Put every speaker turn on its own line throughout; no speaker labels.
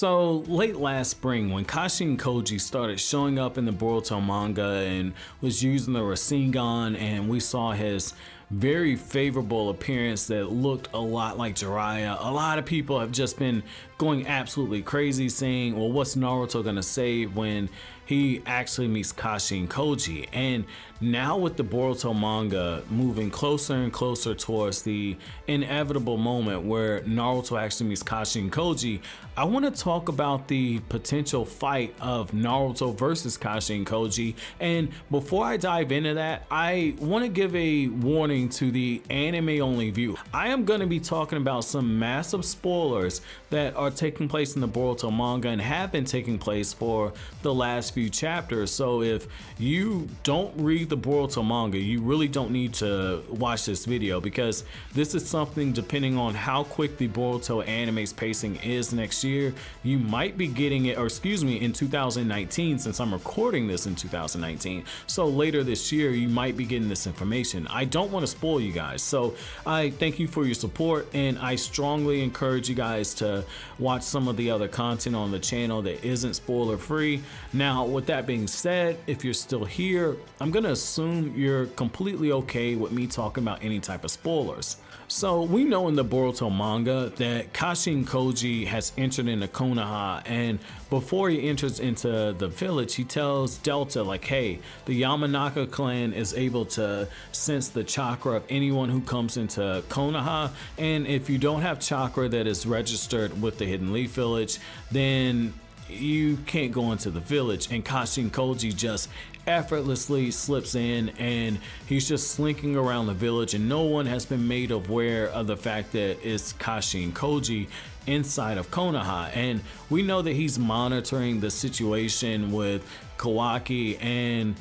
So late last spring, when Kashin Koji started showing up in the Boruto manga and was using the Rasengan, and we saw his very favorable appearance that looked a lot like Jiraiya, a lot of people have just been going absolutely crazy saying, well, what's Naruto gonna say when he actually meets Kashin Koji? And now with the Boruto manga moving closer and closer towards the inevitable moment where Naruto actually meets Kashin Koji, I want to talk about the potential fight of Naruto versus Kashin Koji. And before I dive into that, I want to give a warning to the anime only view. I am going to be talking about some massive spoilers that are taking place in the Boruto manga and have been taking place for the last few chapters. So if you don't read the Boruto manga, you really don't need to watch this video, because this is something, depending on how quick the Boruto anime's pacing is next year, you might be getting it, or excuse me, in 2019, since I'm recording this in 2019. So later this year, you might be getting this information. I don't want to spoil you guys. So I thank you for your support, and I strongly encourage you guys to watch some of the other content on the channel that isn't spoiler free. Now, with that being said, if you're still here, I'm gonna assume you're completely okay with me talking about any type of spoilers. So we know in the Boruto manga that Kashin Koji has entered into Konoha, and before he enters into the village, he tells Delta like, hey, the Yamanaka clan is able to sense the chakra of anyone who comes into Konoha, and if you don't have chakra that is registered with the Hidden Leaf Village, then you can't go into the village. And Kashin Koji just effortlessly slips in, and he's just slinking around the village, and no one has been made aware of the fact that it's Kashin Koji inside of Konoha. And we know that he's monitoring the situation with Kawaki, and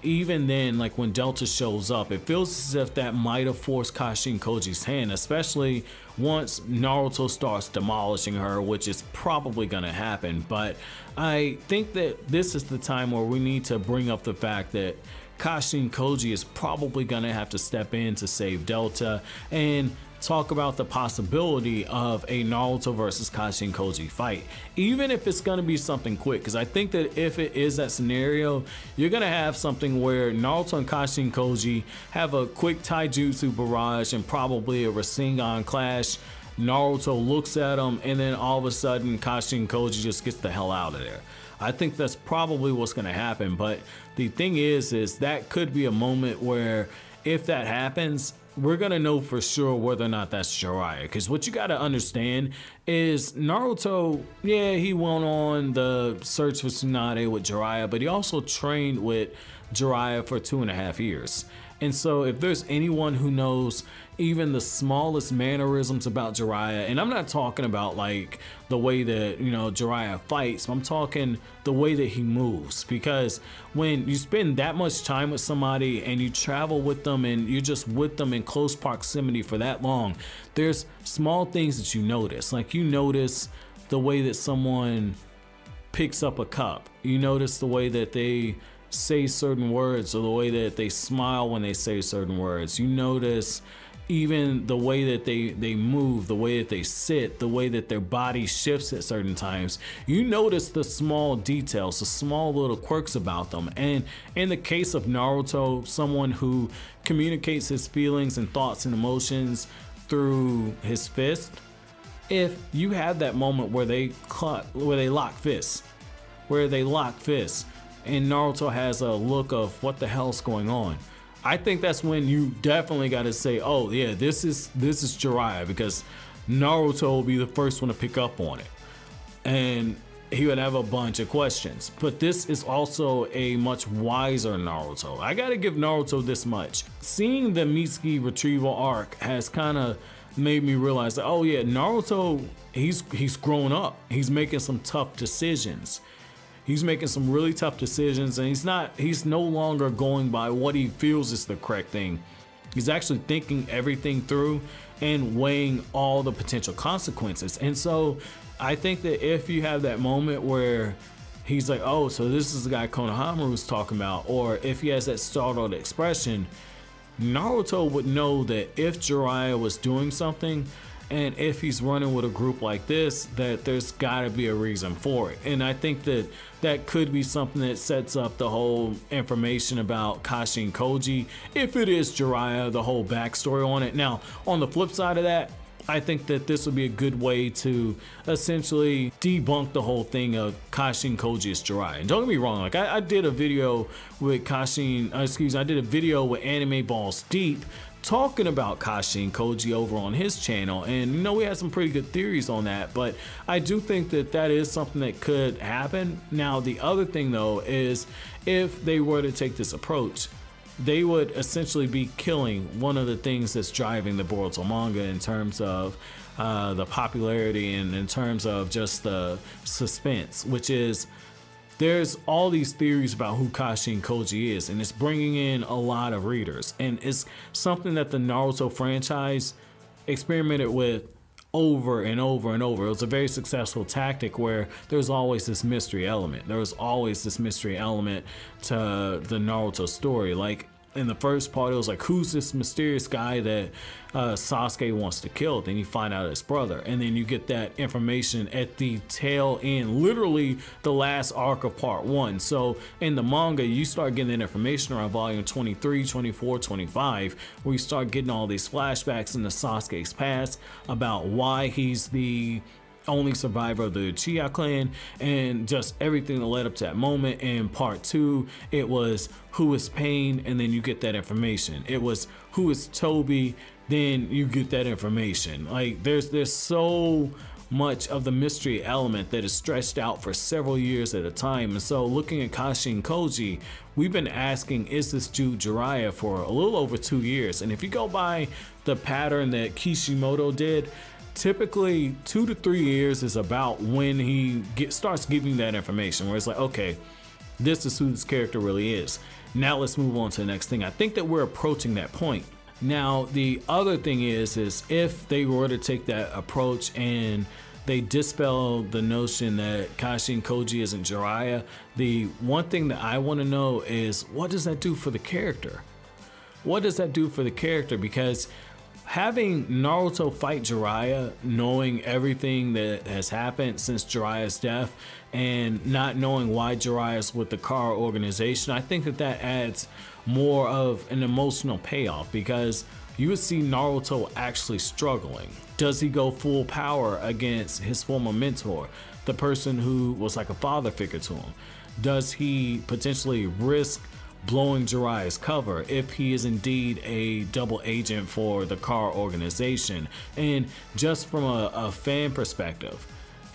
even then, like when Delta shows up, it feels as if that might have forced Kashin Koji's hand, especially once Naruto starts demolishing her, which is probably gonna happen. But I think that this is the time where we need to bring up the fact that Kashin Koji is probably gonna have to step in to save Delta, and talk about the possibility of a Naruto versus Kashin Koji fight, even if it's gonna be something quick. Because I think that if it is that scenario, you're gonna have something where Naruto and Kashin Koji have a quick taijutsu barrage and probably a Rasengan clash. Naruto looks at him, and then all of a sudden Kashin Koji just gets the hell out of there. I think that's probably what's gonna happen. But the thing is that could be a moment where, if that happens, we're gonna know for sure whether or not that's Jiraiya. Because what you gotta understand is Naruto, yeah, he went on the search for Tsunade with Jiraiya, but he also trained with Jiraiya for 2.5 years. And so if there's anyone who knows even the smallest mannerisms about Jiraiya, and I'm not talking about like the way that, you know, Jiraiya fights, I'm talking the way that he moves. Because when you spend that much time with somebody and you travel with them and you're just with them in close proximity for that long, there's small things that you notice. Like, you notice the way that someone picks up a cup. You notice the way that they say certain words, or the way that they smile when they say certain words. You notice even the way that they move, the way that they sit, the way that their body shifts at certain times. You notice the small details, the small little quirks about them. And in the case of Naruto, someone who communicates his feelings and thoughts and emotions through his fist, if you have that moment where they lock fists, and Naruto has a look of what the hell's going on, I think that's when you definitely got to say, oh yeah, this is Jiraiya, because Naruto will be the first one to pick up on it, and he would have a bunch of questions. But this is also a much wiser Naruto. I gotta give Naruto this much. Seeing the Mitsuki retrieval arc has kind of made me realize that, oh yeah, Naruto, he's grown up. He's making some tough decisions. He's making some really tough decisions, and he's no longer going by what he feels is the correct thing. He's actually thinking everything through and weighing all the potential consequences. And so I think that if you have that moment where he's like, oh, so this is the guy Konohamamru was talking about, or if he has that startled expression, Naruto would know that if Jiraiya was doing something, And if he's running with a group like this, that there's got to be a reason for it. And I think that that could be something that sets up the whole information about Kashin Koji, if it is Jiraiya, the whole backstory on it. Now, on the flip side of that, I think that this would be a good way to essentially debunk the whole thing of Kashin Koji is Jiraiya. And don't get me wrong, like I did a video with I did a video with Anime Balls Deep talking about Kashin Koji over on his channel, and you know, we had some pretty good theories on that, but I do think that that is something that could happen. Now, the other thing though is if they were to take this approach, they would essentially be killing one of the things that's driving the Boruto manga in terms of the popularity and in terms of just the suspense, which is there's all these theories about who Kashin Koji is, and it's bringing in a lot of readers. And it's something that the Naruto franchise experimented with over and over and over. It was a very successful tactic where there's always this mystery element. There was always this mystery element to the Naruto story. Like in the first part, it was like, who's this mysterious guy that Sasuke wants to kill? Then you find out it's brother, and then you get that information at the tail end, literally the last arc of part 1. So in the manga, you start getting that information around volume 23, 24, 25, where you start getting all these flashbacks into Sasuke's past about why he's the only survivor of the Uchiha clan, and just everything that led up to that moment. In part 2, it was who is Pain, and then you get that information. It was who is Toby, then you get that information. Like there's so much of the mystery element that is stretched out for several years at a time. And so looking at Kashin Koji, we've been asking, is this dude Jiraiya, for a little over 2 years. And if you go by the pattern that Kishimoto did, typically 2 to 3 years is about when he starts giving that information, where it's like, okay, this is who this character really is. Now let's move on to the next thing. I think that we're approaching that point. Now, the other thing is if they were to take that approach and they dispel the notion that Kashin Koji isn't Jiraiya, the one thing that I want to know is, what does that do for the character? What does that do for the character? Because having Naruto fight Jiraiya, knowing everything that has happened since Jiraiya's death, and not knowing why Jiraiya's with the Kara organization, I think that that adds more of an emotional payoff, because you would see Naruto actually struggling. Does he go full power against his former mentor, the person who was like a father figure to him? Does he potentially risk blowing Jiraiya's cover if he is indeed a double agent for the Kara organization? And just from a fan perspective,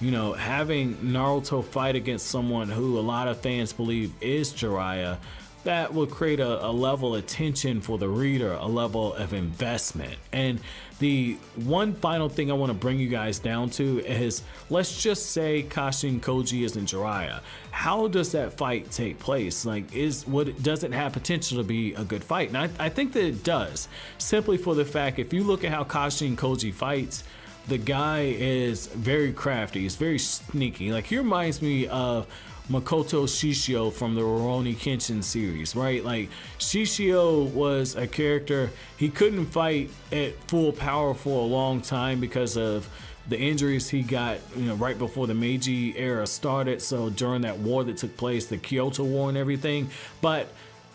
you know, having Naruto fight against someone who a lot of fans believe is Jiraiya, that will create a level of tension for the reader, a level of investment. And the one final thing I want to bring you guys down to is, let's just say Kashin Koji isn't Jiraiya. How does that fight take place? Like, does it have potential to be a good fight? And I think that it does, simply for the fact, if you look at how Kashin Koji fights, the guy is very crafty. He's very sneaky. Like, he reminds me of Makoto Shishio from the Rurouni Kenshin series, right? Like, Shishio was a character, he couldn't fight at full power for a long time because of the injuries he got, you know, right before the Meiji era started. So during that war that took place, the Kyoto War and everything. But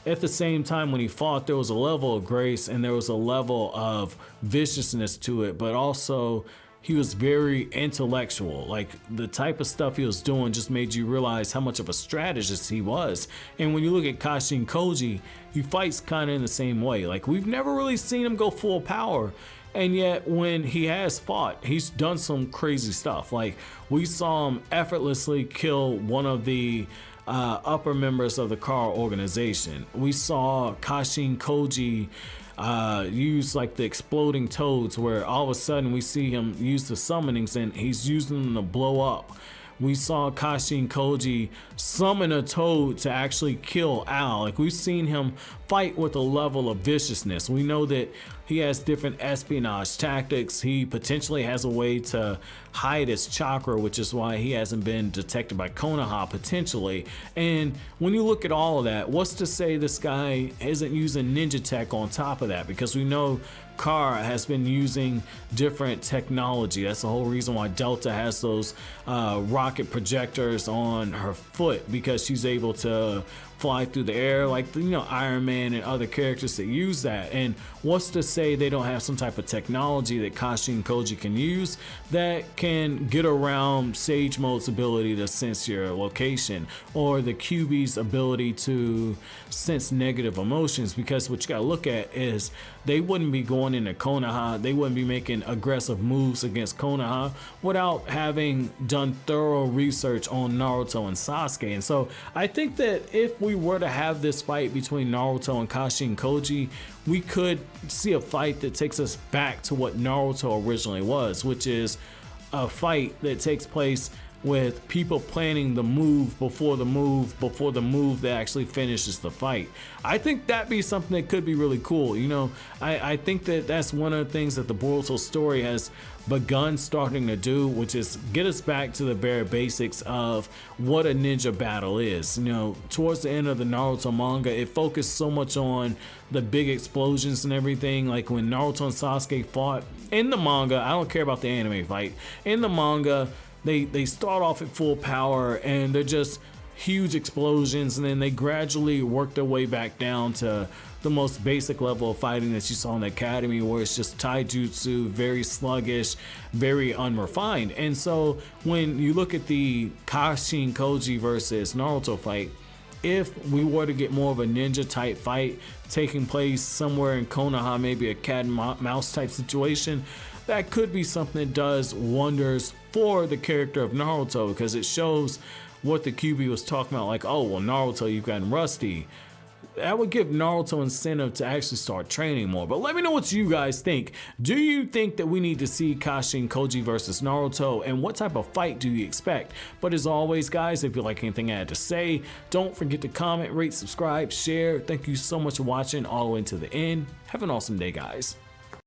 at the same time, when he fought, there was a level of grace and there was a level of viciousness to it, but also he was very intellectual. Like, the type of stuff he was doing just made you realize how much of a strategist he was. And when you look at Kashin Koji, he fights kind of in the same way. Like, we've never really seen him go full power, and yet when he has fought, he's done some crazy stuff. Like, we saw him effortlessly kill one of the upper members of the Kara organization. We saw Kashin Koji use like the exploding toads, where all of a sudden we see him use the summonings and he's using them to blow up. We saw Kashin Koji summon a toad to actually kill Al. Like, we've seen him fight with a level of viciousness. We know that he has different espionage tactics. He potentially has a way to hide his chakra, which is why he hasn't been detected by Konoha potentially. And when you look at all of that, what's to say this guy isn't using ninja tech on top of that? Because we know Kara has been using different technology. That's the whole reason why Delta has those rocket projectors on her foot, because she's able to fly through the air like, you know, Iron Man and other characters that use that. And what's to say they don't have some type of technology that Kashin Koji can use that can get around Sage Mode's ability to sense your location, or the QB's ability to sense negative emotions? Because what you gotta look at is they wouldn't be going into Konoha, they wouldn't be making aggressive moves against Konoha without having done thorough research on Naruto and Sasuke. And so I think that if we were to have this fight between Naruto and Kashin Koji, we could see a fight that takes us back to what Naruto originally was, which is a fight that takes place with people planning the move before the move that actually finishes the fight. I think that'd be something that could be really cool. You know, I think that that's one of the things that the Boruto story has begun starting to do, which is get us back to the bare basics of what a ninja battle is. You know, towards the end of the Naruto manga, it focused so much on the big explosions and everything. Like when Naruto and Sasuke fought in the manga, I don't care about the anime fight. In the manga, they start off at full power and they're just huge explosions, and then they gradually work their way back down to the most basic level of fighting that you saw in the academy, where it's just taijutsu, very sluggish, very unrefined. And so when you look at the Kashin Koji versus Naruto fight, if we were to get more of a ninja type fight taking place somewhere in Konoha, maybe a cat and mouse type situation, that could be something that does wonders for the character of Naruto, because it shows what the QB was talking about, like, oh, well, Naruto, you've gotten rusty. That would give Naruto incentive to actually start training more. But let me know what you guys think. Do you think that we need to see Kashin Koji versus Naruto, and what type of fight do you expect? But as always, guys, if you like anything I had to say, don't forget to comment, rate, subscribe, share. Thank you so much for watching all the way to the end. Have an awesome day, guys.